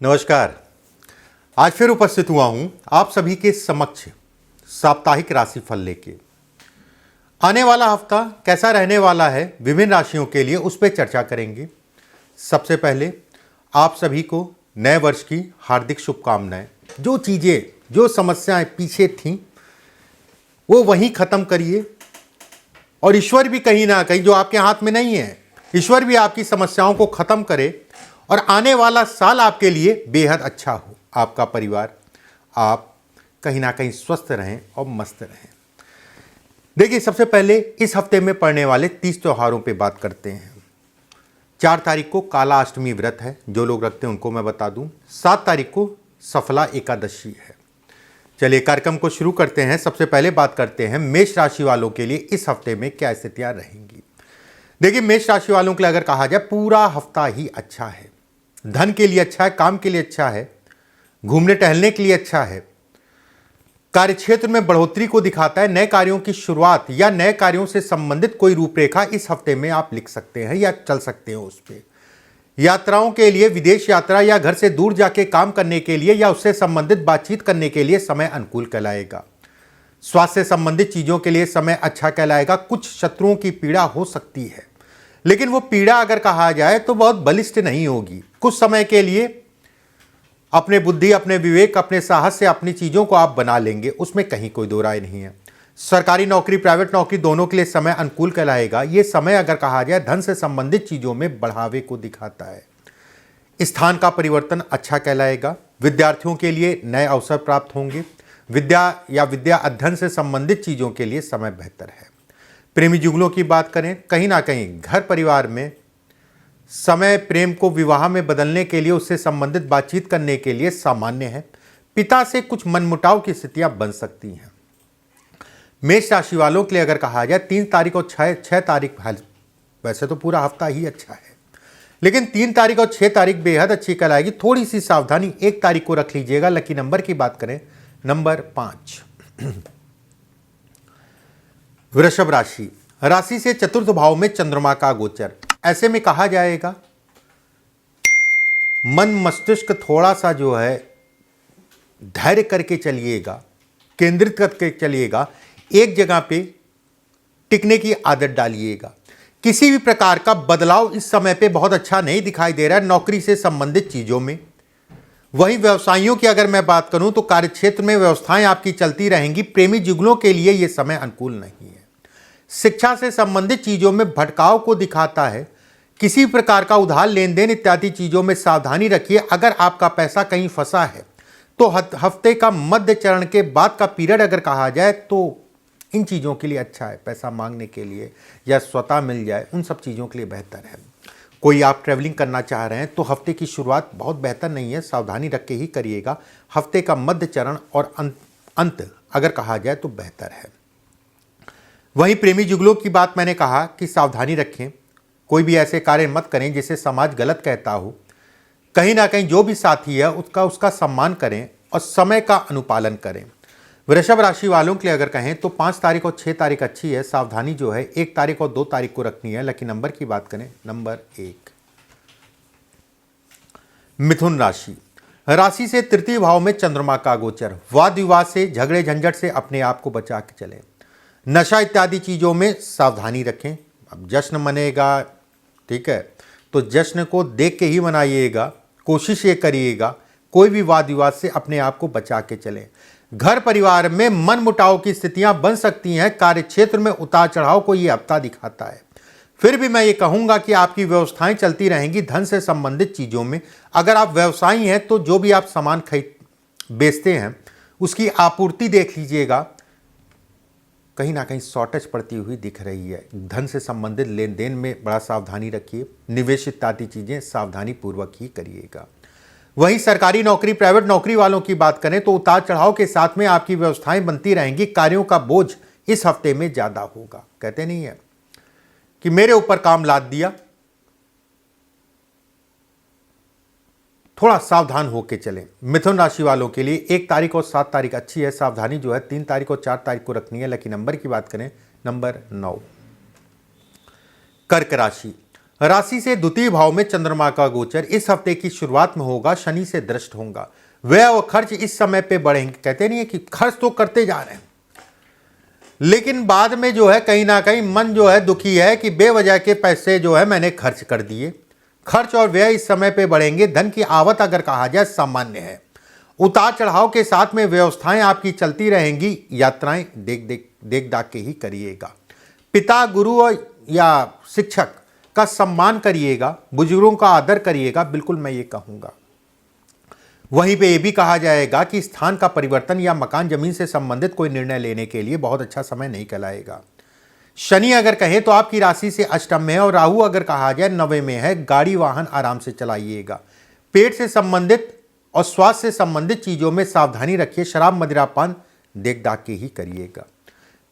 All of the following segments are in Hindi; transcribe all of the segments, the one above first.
नमस्कार। आज फिर उपस्थित हुआ हूं आप सभी के समक्ष साप्ताहिक राशिफल लेके। आने वाला हफ्ता कैसा रहने वाला है विभिन्न राशियों के लिए, उस पर चर्चा करेंगे। सबसे पहले आप सभी को नए वर्ष की हार्दिक शुभकामनाएं। जो चीज़ें, जो समस्याएं पीछे थीं वो वहीं ख़त्म करिए, और ईश्वर भी कहीं ना कहीं, जो आपके हाथ में नहीं है, ईश्वर भी आपकी समस्याओं को ख़त्म करे और आने वाला साल आपके लिए बेहद अच्छा हो। आपका परिवार, आप कहीं ना कहीं स्वस्थ रहें और मस्त रहें। देखिए, सबसे पहले इस हफ्ते में पड़ने वाले 30 त्योहारों पे बात करते हैं। 4 तारीख को काला अष्टमी व्रत है, जो लोग रखते हैं उनको मैं बता दूं। 7 तारीख को सफला एकादशी है। चलिए कार्यक्रम को शुरू करते हैं। सबसे पहले बात करते हैं मेष राशि वालों के लिए इस हफ्ते में क्या स्थितियां रहेंगी। देखिए, मेष राशि वालों के लिए अगर कहा जाए, पूरा हफ्ता ही अच्छा है। धन के लिए अच्छा है, काम के लिए अच्छा है, घूमने टहलने के लिए अच्छा है, कार्यक्षेत्र में बढ़ोतरी को दिखाता है। नए कार्यों की शुरुआत या नए कार्यों से संबंधित कोई रूपरेखा इस हफ्ते में आप लिख सकते हैं या चल सकते हैं उस पर। यात्राओं के लिए, विदेश यात्रा या घर से दूर जाके काम करने के लिए या उससे संबंधित बातचीत करने के लिए समय अनुकूल कहलाएगा। स्वास्थ्य से संबंधित चीजों के लिए समय अच्छा कहलाएगा। कुछ शत्रुओं की पीड़ा हो सकती है, लेकिन वो पीड़ा अगर कहा जाए तो बहुत बलिष्ठ नहीं होगी। कुछ समय के लिए अपने बुद्धि, अपने विवेक, अपने साहस से अपनी चीजों को आप बना लेंगे, उसमें कहीं कोई दो राय नहीं है। सरकारी नौकरी, प्राइवेट नौकरी, दोनों के लिए समय अनुकूल कहलाएगा। ये समय अगर कहा जाए धन से संबंधित चीजों में बढ़ावे को दिखाता है। स्थान का परिवर्तन अच्छा कहलाएगा। विद्यार्थियों के लिए नए अवसर प्राप्त होंगे। विद्या या विद्या अध्ययन से संबंधित चीजों के लिए समय बेहतर है। प्रेमी जुगलों की बात करें, कहीं ना कहीं घर परिवार में समय प्रेम को विवाह में बदलने के लिए, उससे संबंधित बातचीत करने के लिए सामान्य है। पिता से कुछ मनमुटाव की स्थितियां बन सकती हैं। मेष राशि वालों के लिए अगर कहा जाए 3 तारीख और 6 तारीख, वैसे तो पूरा हफ्ता ही अच्छा है, लेकिन 3 तारीख और 6 तारीख बेहद अच्छी कहलाएगी। थोड़ी सी सावधानी 1 तारीख को रख लीजिएगा। लकी नंबर की बात करें, नंबर 5। वृषभ राशि, राशि से चतुर्थ भाव में चंद्रमा का गोचर। ऐसे में कहा जाएगा मन मस्तिष्क थोड़ा सा जो है धैर्य करके चलिएगा, केंद्रित करके चलिएगा, एक जगह पे टिकने की आदत डालिएगा। किसी भी प्रकार का बदलाव इस समय पे बहुत अच्छा नहीं दिखाई दे रहा है नौकरी से संबंधित चीजों में। वहीं व्यवसायियों की अगर मैं बात करूं तो कार्यक्षेत्र में व्यवस्थाएं आपकी चलती रहेंगी। प्रेमी जुगलों के लिए यह समय अनुकूल नहीं है। शिक्षा से संबंधित चीजों में भटकाव को दिखाता है। किसी प्रकार का उधार लेन देन इत्यादि चीजों में सावधानी रखिए। अगर आपका पैसा कहीं फंसा है तो हफ्ते का मध्य चरण के बाद का पीरियड अगर कहा जाए तो इन चीज़ों के लिए अच्छा है। पैसा मांगने के लिए या स्वतः मिल जाए, उन सब चीज़ों के लिए बेहतर है। कोई आप ट्रैवलिंग करना चाह रहे हैं तो हफ्ते की शुरुआत बहुत बेहतर नहीं है, सावधानी रख के ही करिएगा। हफ्ते का मध्य चरण और अंत अगर कहा जाए तो बेहतर है। वहीं प्रेमी जुगलों की बात मैंने कहा कि सावधानी रखें, कोई भी ऐसे कार्य मत करें जिसे समाज गलत कहता हो। कहीं ना कहीं जो भी साथी है उसका सम्मान करें और समय का अनुपालन करें। वृषभ राशि वालों के लिए अगर कहें तो 5 तारीख और 6 तारीख अच्छी है। सावधानी जो है 1 तारीख और 2 तारीख को रखनी है। लकी नंबर की बात करें, नंबर 1। मिथुन राशि, राशि से तृतीय भाव में चंद्रमा का गोचर। वाद विवाद से, झगड़े झंझट से अपने आप को बचा के चलें। नशा इत्यादि चीज़ों में सावधानी रखें। अब जश्न मनेगा, ठीक है, तो जश्न को देख के ही मनाइएगा। कोशिश ये करिएगा कोई भी वाद विवाद से अपने आप को बचा के चलें। घर परिवार में मन मुटाव की स्थितियां बन सकती हैं। कार्यक्षेत्र में उतार चढ़ाव को ये हफ्ता दिखाता है। फिर भी मैं ये कहूँगा कि आपकी व्यवस्थाएं चलती रहेंगी। धन से संबंधित चीज़ों में अगर आप व्यवसायी हैं तो जो भी आप सामान बेचते हैं उसकी आपूर्ति देख लीजिएगा, कहीं ना कहीं शॉर्टेज पड़ती हुई दिख रही है। धन से संबंधित लेन देन में बड़ा सावधानी रखिए। निवेश इत्यादि चीज़ें सावधानी पूर्वक ही करिएगा। वहीं सरकारी नौकरी, प्राइवेट नौकरी वालों की बात करें तो उतार चढ़ाव के साथ में आपकी व्यवस्थाएं बनती रहेंगी। कार्यों का बोझ इस हफ्ते में ज़्यादा होगा। कहते नहीं है कि मेरे ऊपर काम लाद दिया। थोड़ा सावधान होकर चलें। मिथुन राशि वालों के लिए 1 तारीख और 7 तारीख अच्छी है। सावधानी जो है 3 तारीख और 4 तारीख को रखनी है। लकी नंबर की बात करें, नंबर 9। कर्क राशि, राशि से द्वितीय भाव में चंद्रमा का गोचर इस हफ्ते की शुरुआत में होगा, शनि से दृष्ट होगा। व्यय और खर्च इस समय पे बढ़ेंगे। कहते नहीं है कि खर्च तो करते जा रहे हैं, लेकिन बाद में जो है कहीं ना कहीं मन जो है दुखी है कि बेवजह के पैसे जो है मैंने खर्च कर दिए। खर्च और व्यय इस समय पे बढ़ेंगे। धन की आवक अगर कहा जाए सामान्य है। उतार चढ़ाव के साथ में व्यवस्थाएं आपकी चलती रहेंगी। यात्राएं देख दाख के ही करिएगा। पिता, गुरु या शिक्षक का सम्मान करिएगा। बुजुर्गों का आदर करिएगा, बिल्कुल मैं ये कहूँगा। वहीं पे ये भी कहा जाएगा कि स्थान का परिवर्तन या मकान जमीन से संबंधित कोई निर्णय लेने के लिए बहुत अच्छा समय नहीं कहलाएगा। शनि अगर कहें तो आपकी राशि से अष्टम में है और राहु अगर कहा जाए नवे में है। गाड़ी वाहन आराम से चलाइएगा। पेट से संबंधित और स्वास्थ्य से संबंधित चीजों में सावधानी रखिए। शराब मदिरापान देख दाख के ही करिएगा।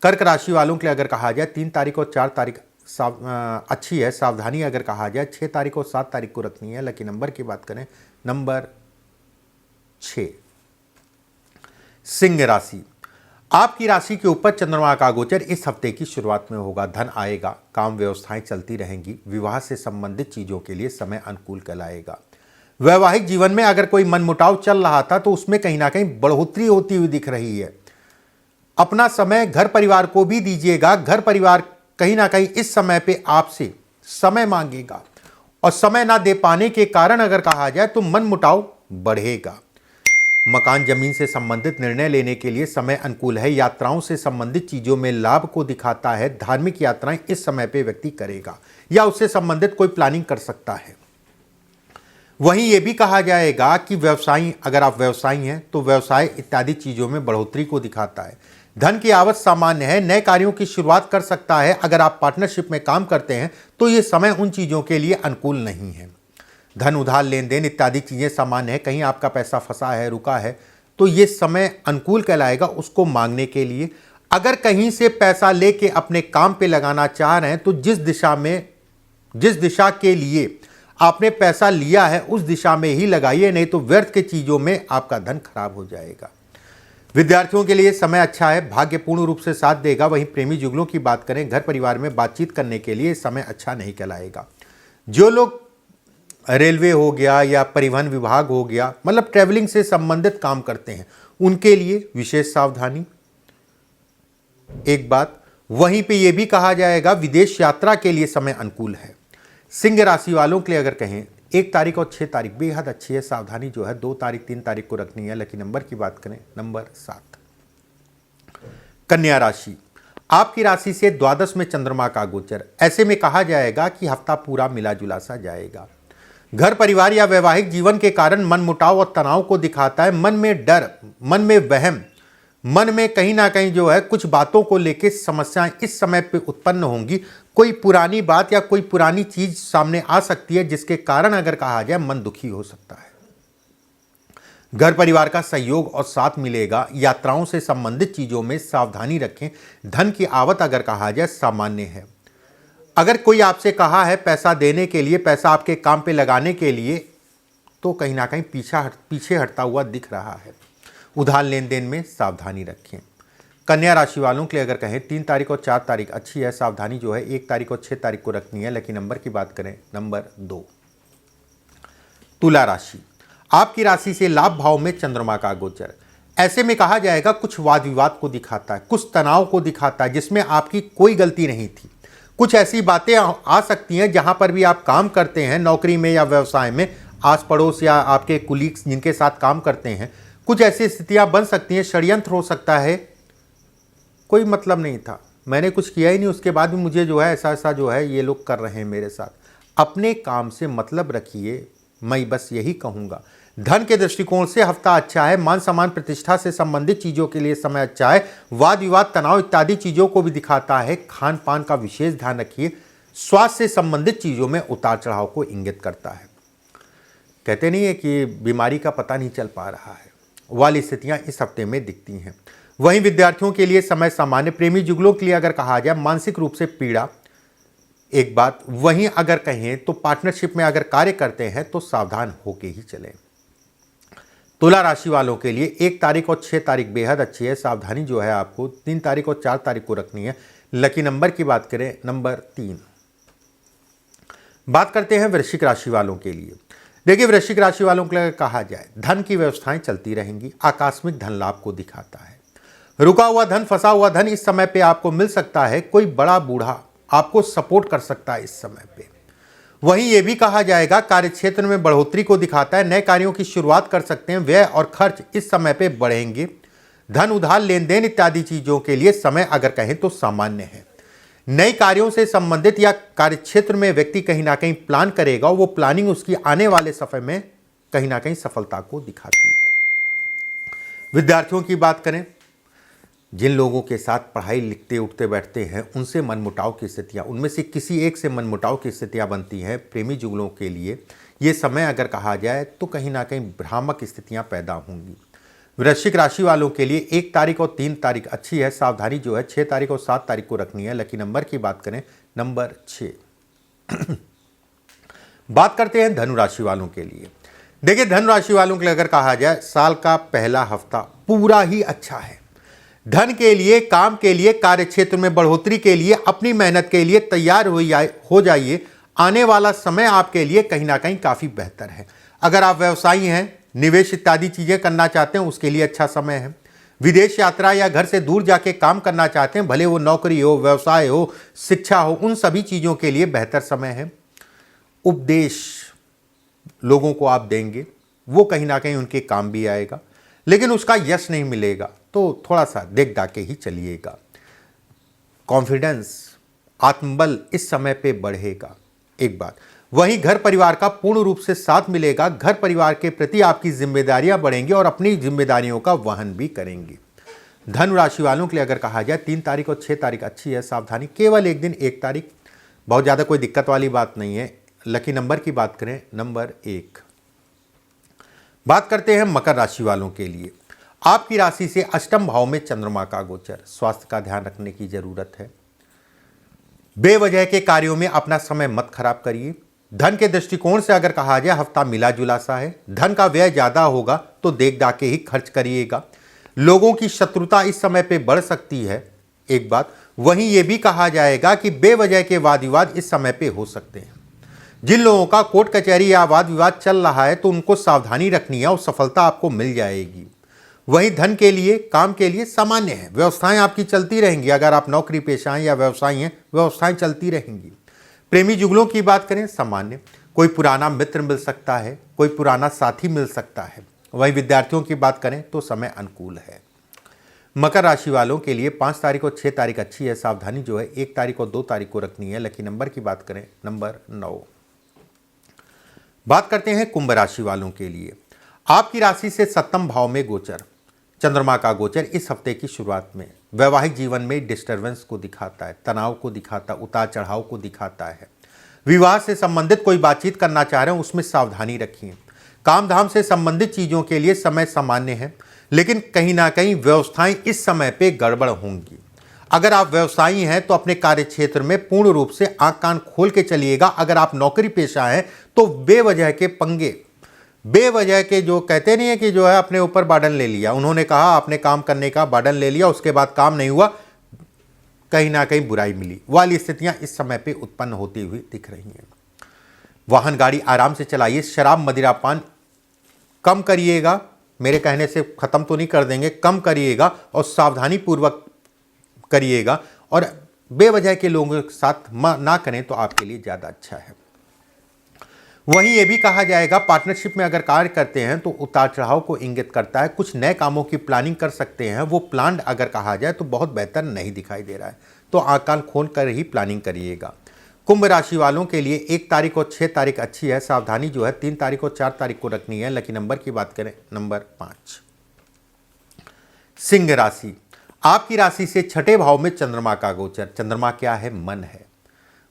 कर्क राशि वालों के लिए अगर कहा जाए 3 तारीख और 4 तारीख अच्छी है। सावधानी अगर कहा जाए 6 तारीख और 7 तारीख को रखनी है। लकी नंबर की बात करें नंबर 6। सिंह राशि, आपकी राशि के ऊपर चंद्रमा का गोचर इस हफ्ते की शुरुआत में होगा। धन आएगा, काम व्यवस्थाएं चलती रहेंगी। विवाह से संबंधित चीजों के लिए समय अनुकूल कहलाएगा। वैवाहिक जीवन में अगर कोई मनमुटाव चल रहा था तो उसमें कहीं ना कहीं बढ़ोतरी होती हुई दिख रही है। अपना समय घर परिवार को भी दीजिएगा। घर परिवार कहीं ना कहीं इस समय पे आपसे समय मांगेगा और समय ना दे पाने के कारण अगर कहा जाए तो मनमुटाव बढ़ेगा। मकान जमीन से संबंधित निर्णय लेने के लिए समय अनुकूल है। यात्राओं से संबंधित चीजों में लाभ को दिखाता है। धार्मिक यात्राएं इस समय पे व्यक्ति करेगा या उससे संबंधित कोई प्लानिंग कर सकता है। वहीं यह भी कहा जाएगा कि व्यवसायी, अगर आप व्यवसायी हैं तो व्यवसाय इत्यादि चीजों में बढ़ोतरी को दिखाता है। धन की आवक सामान्य है। नए कार्यों की शुरुआत कर सकता है। अगर आप पार्टनरशिप में काम करते हैं तो यह समय उन चीजों के लिए अनुकूल नहीं है। धन उधार लेन देन इत्यादि चीजें सामान्य है। कहीं आपका पैसा फंसा है, रुका है, तो ये समय अनुकूल कहलाएगा उसको मांगने के लिए। अगर कहीं से पैसा लेके अपने काम पे लगाना चाह रहे हैं तो जिस दिशा के लिए आपने पैसा लिया है उस दिशा में ही लगाइए, नहीं तो व्यर्थ के चीजों में आपका धन खराब हो जाएगा। विद्यार्थियों के लिए समय अच्छा है। भाग्य पूर्ण रूप से साथ देगा। वहीं प्रेमी जुगलों की बात करें, घर परिवार में बातचीत करने के लिए समय अच्छा नहीं कहलाएगा। जो लोग रेलवे हो गया या परिवहन विभाग हो गया, मतलब ट्रैवलिंग से संबंधित काम करते हैं, उनके लिए विशेष सावधानी एक बात। वहीं पे यह भी कहा जाएगा विदेश यात्रा के लिए समय अनुकूल है। सिंह राशि वालों के लिए अगर कहें 1 तारीख और 6 तारीख बेहद अच्छी है। सावधानी जो है 2 तारीख 3 तारीख को रखनी है। लकी नंबर की बात करें नंबर 7। कन्या राशि, आपकी राशि से द्वादश में चंद्रमा का गोचर, ऐसे में कहा जाएगा कि हफ्ता पूरा मिला जुला सा जाएगा। घर परिवार या वैवाहिक जीवन के कारण मनमुटाव और तनाव को दिखाता है। मन में डर, मन में वहम, मन में कहीं ना कहीं जो है कुछ बातों को लेकर समस्याएं इस समय पे उत्पन्न होंगी। कोई पुरानी बात या कोई पुरानी चीज सामने आ सकती है जिसके कारण अगर कहा जाए मन दुखी हो सकता है। घर परिवार का सहयोग और साथ मिलेगा। यात्राओं से संबंधित चीजों में सावधानी रखें। धन की आवक अगर कहा जाए सामान्य है। अगर कोई आपसे कहा है पैसा देने के लिए, पैसा आपके काम पे लगाने के लिए, तो कहीं ना कहीं पीछे हटता हुआ दिख रहा है। उधार लेन देन में सावधानी रखें। कन्या राशि वालों के लिए अगर कहें 3 तारीख और 4 तारीख अच्छी है। सावधानी जो है 1 तारीख और 6 तारीख को रखनी है। लकी नंबर की बात करें नंबर 2। तुला राशि, आपकी राशि से लाभ भाव में चंद्रमा का गोचर, ऐसे में कहा जाएगा कुछ वाद विवाद को दिखाता है, कुछ तनाव को दिखाता है जिसमें आपकी कोई गलती नहीं थी। कुछ ऐसी बातें आ सकती हैं जहां पर भी आप काम करते हैं, नौकरी में या व्यवसाय में, आस पड़ोस या आपके कुलीग्स जिनके साथ काम करते हैं, कुछ ऐसी स्थितियां बन सकती हैं। षड्यंत्र हो सकता है। कोई मतलब नहीं था, मैंने कुछ किया ही नहीं, उसके बाद भी मुझे जो है ऐसा जो है ये लोग कर रहे हैं मेरे साथ। अपने काम से मतलब रखिए, मैं बस यही कहूँगा। धन के दृष्टिकोण से हफ्ता अच्छा है। मान सम्मान प्रतिष्ठा से संबंधित चीज़ों के लिए समय अच्छा है। वाद विवाद तनाव इत्यादि चीज़ों को भी दिखाता है। खान पान का विशेष ध्यान रखिए। स्वास्थ्य से संबंधित चीज़ों में उतार चढ़ाव को इंगित करता है। कहते नहीं है कि बीमारी का पता नहीं चल पा रहा है, वाली स्थितियाँ इस हफ्ते में दिखती हैं। वहीं विद्यार्थियों के लिए समय सामान्य। प्रेमी जुगलों के लिए अगर कहा जाए मानसिक रूप से पीड़ा एक बात। वहीं अगर कहें तो पार्टनरशिप में अगर कार्य करते हैं तो सावधान होके ही चलें। तुला राशि वालों के लिए 1 तारीख और 6 तारीख बेहद अच्छी है। सावधानी जो है आपको 3 तारीख और 4 तारीख को रखनी है। लकी नंबर की बात करें नंबर 3। बात करते हैं वृश्चिक राशि वालों के लिए। देखिए, वृश्चिक राशि वालों के लिए कहा जाए, धन की व्यवस्थाएं चलती रहेंगी, आकस्मिक धन लाभ को दिखाता है। रुका हुआ धन, फंसा हुआ धन इस समय पे आपको मिल सकता है। कोई बड़ा बूढ़ा आपको सपोर्ट कर सकता है इस समय पे। वहीं ये भी कहा जाएगा, कार्य क्षेत्र में बढ़ोतरी को दिखाता है। नए कार्यों की शुरुआत कर सकते हैं। व्यय और खर्च इस समय पे बढ़ेंगे। धन उधार, लेन देन इत्यादि चीजों के लिए समय अगर कहें तो सामान्य है। नए कार्यों से संबंधित या कार्य क्षेत्र में व्यक्ति कहीं ना कहीं प्लान करेगा, वो प्लानिंग उसकी आने वाले समय में कहीं ना कहीं सफलता को दिखाती है। विद्यार्थियों की बात करें, जिन लोगों के साथ पढ़ाई लिखते उठते बैठते हैं उनसे मनमुटाव की स्थितियां, उनमें से किसी एक से मनमुटाव की स्थितियां बनती हैं। प्रेमी जुगलों के लिए ये समय अगर कहा जाए तो कहीं ना कहीं भ्रामक स्थितियां पैदा होंगी। वृश्चिक राशि वालों के लिए 1 तारीख और 3 तारीख अच्छी है। सावधानी जो है 6 तारीख और 7 तारीख को रखनी है। लकी नंबर की बात करें, नंबर 6। बात करते हैं धनु राशि वालों के लिए। देखिए, धनु राशि वालों के लिए अगर कहा जाए, साल का पहला हफ्ता पूरा ही अच्छा है। धन के लिए, काम के लिए, कार्य क्षेत्र में बढ़ोतरी के लिए, अपनी मेहनत के लिए तैयार हो जाइए। आने वाला समय आपके लिए कहीं ना कहीं काफी बेहतर है। अगर आप व्यवसायी हैं, निवेश इत्यादि चीजें करना चाहते हैं, उसके लिए अच्छा समय है। विदेश यात्रा या घर से दूर जाके काम करना चाहते हैं, भले वो नौकरी हो, व्यवसाय हो, शिक्षा हो, उन सभी चीजों के लिए बेहतर समय है। उपदेश लोगों को आप देंगे, वो कहीं ना कहीं उनके काम भी आएगा, लेकिन उसका यश नहीं मिलेगा तो थोड़ा सा देख दाख के ही चलिएगा। कॉन्फिडेंस, आत्मबल इस समय पे बढ़ेगा, एक बात। वहीं घर परिवार का पूर्ण रूप से साथ मिलेगा। घर परिवार के प्रति आपकी जिम्मेदारियां बढ़ेंगी और अपनी जिम्मेदारियों का वहन भी करेंगे। धनु राशि वालों के लिए अगर कहा जाए, 3 तारीख और 6 तारीख अच्छी है। सावधानी केवल एक दिन, 1 तारीख बहुत ज़्यादा कोई दिक्कत वाली बात नहीं है। लकी नंबर की बात करें, नंबर 1। बात करते हैं मकर राशि वालों के लिए। आपकी राशि से अष्टम भाव में चंद्रमा का गोचर। स्वास्थ्य का ध्यान रखने की जरूरत है। बेवजह के कार्यों में अपना समय मत खराब करिए। धन के दृष्टिकोण से अगर कहा जाए, हफ्ता मिला जुला सा है। धन का व्यय ज्यादा होगा तो देख दाख के ही खर्च करिएगा। लोगों की शत्रुता इस समय पे बढ़ सकती है, एक बात। वहीं यह भी कहा जाएगा कि बेवजह के वाद विवाद इस समय पे हो सकते हैं। जिन लोगों का कोर्ट कचहरी या वाद विवाद चल रहा है तो उनको सावधानी रखनी है और सफलता आपको मिल जाएगी। वहीं धन के लिए, काम के लिए सामान्य है। व्यवस्थाएं आपकी चलती रहेंगी। अगर आप नौकरी पेशा हैं या व्यवसायी हैं, व्यवस्थाएं चलती रहेंगी। प्रेमी जुगलों की बात करें, सामान्य। कोई पुराना मित्र मिल सकता है, कोई पुराना साथी मिल सकता है। वहीं विद्यार्थियों की बात करें तो समय अनुकूल है। मकर राशि वालों के लिए 5 तारीख और 6 तारीख अच्छी है। सावधानी जो है 1 तारीख और 2 तारीख को रखनी है। लकी नंबर की बात करें, नंबर 9। बात करते हैं कुंभ राशि वालों के लिए। आपकी राशि से 7वें भाव में गोचर, चंद्रमा का गोचर इस हफ्ते की शुरुआत में वैवाहिक जीवन में डिस्टरबेंस को दिखाता है, तनाव को दिखाता है, उतार चढ़ाव को दिखाता है। विवाह से संबंधित कोई बातचीत करना चाह रहे हैं, उसमें सावधानी रखिए। काम धाम से संबंधित चीजों के लिए समय सामान्य है, लेकिन कहीं ना कहीं व्यवस्थाएं इस समय पे गड़बड़ होंगी। अगर आप व्यवसायी हैं तो अपने कार्य क्षेत्र में पूर्ण रूप से आंख कान खोल के चलिएगा। अगर आप नौकरी पेशा हैं तो बेवजह के पंगे, बेवजह के जो कहते नहीं है कि जो है अपने ऊपर बार्डन ले लिया, उन्होंने कहा आपने काम करने का बार्डन ले लिया, उसके बाद काम नहीं हुआ, कहीं ना कहीं बुराई मिली, वाली स्थितियां इस समय पे उत्पन्न होती हुई दिख रही हैं। वाहन गाड़ी आराम से चलाइए। शराब मदिरापान कम करिएगा, मेरे कहने से खत्म तो नहीं कर देंगे, कम करिएगा और सावधानी पूर्वक करिएगा और बेवजह के लोगों के साथ ना करें तो आपके लिए ज़्यादा अच्छा है। वहीं ये भी कहा जाएगा, पार्टनरशिप में अगर कार्य करते हैं तो उतार चढ़ाव को इंगित करता है। कुछ नए कामों की प्लानिंग कर सकते हैं, वो प्लान अगर कहा जाए तो बहुत बेहतर नहीं दिखाई दे रहा है, तो आंख कान खोल कर ही प्लानिंग करिएगा। कुंभ राशि वालों के लिए 1 तारीख और 6 तारीख अच्छी है। सावधानी जो है 3 तारीख और 4 तारीख को रखनी है। लकी नंबर की बात करें, नंबर 5। सिंह राशि। आपकी राशि से 6ठे भाव में चंद्रमा का गोचर। चंद्रमा क्या है? मन है।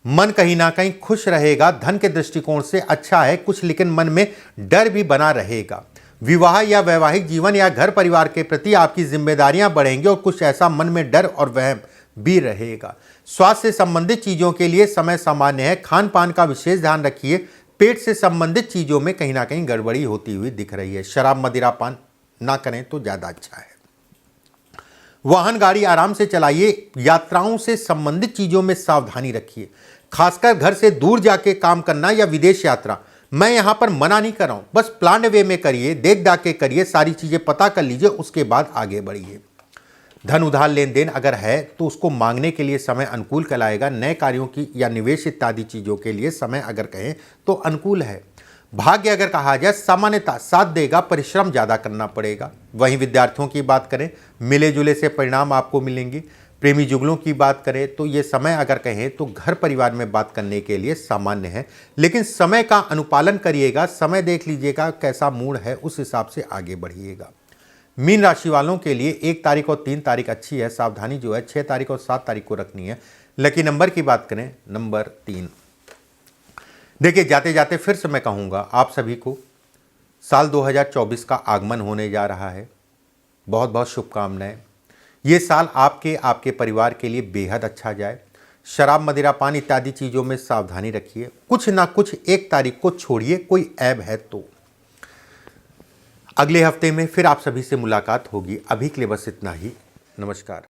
मन कहीं ना कहीं खुश रहेगा। धन के दृष्टिकोण से अच्छा है कुछ, लेकिन मन में डर भी बना रहेगा। विवाह या वैवाहिक जीवन या घर परिवार के प्रति आपकी जिम्मेदारियां बढ़ेंगी और कुछ ऐसा मन में डर और वहम भी रहेगा। स्वास्थ्य से संबंधित चीजों के लिए समय सामान्य है। खान पान का विशेष ध्यान रखिए। पेट से संबंधित चीजों में कहीं ना कहीं गड़बड़ी होती हुई दिख रही है। शराब मदिरापान ना करें तो ज्यादा अच्छा है। वाहन गाड़ी आराम से चलाइए। यात्राओं से संबंधित चीजों में सावधानी रखिए। खासकर घर से दूर जाके काम करना या विदेश यात्रा, मैं यहां पर मना नहीं कर रहा हूं, बस प्लान वे में करिए, देख दाख के करिए, सारी चीजें पता कर लीजिए, उसके बाद आगे बढ़िए। धन उधार लेन देन अगर है तो उसको मांगने के लिए समय अनुकूल कहलाएगा। नए कार्यों की या निवेश इत्यादि चीजों के लिए समय अगर कहें तो अनुकूल है। भाग्य अगर कहा जाए सामान्यतः साथ देगा, परिश्रम ज्यादा करना पड़ेगा। वहीं विद्यार्थियों की बात करें, मिले जुले से परिणाम आपको मिलेंगे। प्रेमी जुगलों की बात करें तो ये समय अगर कहें तो घर परिवार में बात करने के लिए सामान्य है, लेकिन समय का अनुपालन करिएगा, समय देख लीजिएगा कैसा मूड है, उस हिसाब से आगे बढ़िएगा। मीन राशि वालों के लिए 1 तारीख और 3 तारीख अच्छी है, सावधानी जो है 6 तारीख और 7 तारीख को रखनी है। लकी नंबर की बात करें, नंबर 3। देखिए, जाते जाते फिर से मैं कहूँगा आप सभी को साल 2024 का आगमन होने जा रहा है। बहुत बहुत शुभकामनाएं। ये साल आपके परिवार के लिए बेहद अच्छा जाए। शराब मदिरा पान इत्यादि चीज़ों में सावधानी रखिए। कुछ ना कुछ 1 तारीख को छोड़िए, कोई ऐब है तो। अगले हफ्ते में फिर आप सभी से मुलाकात होगी। अभी के लिए बस इतना ही। नमस्कार।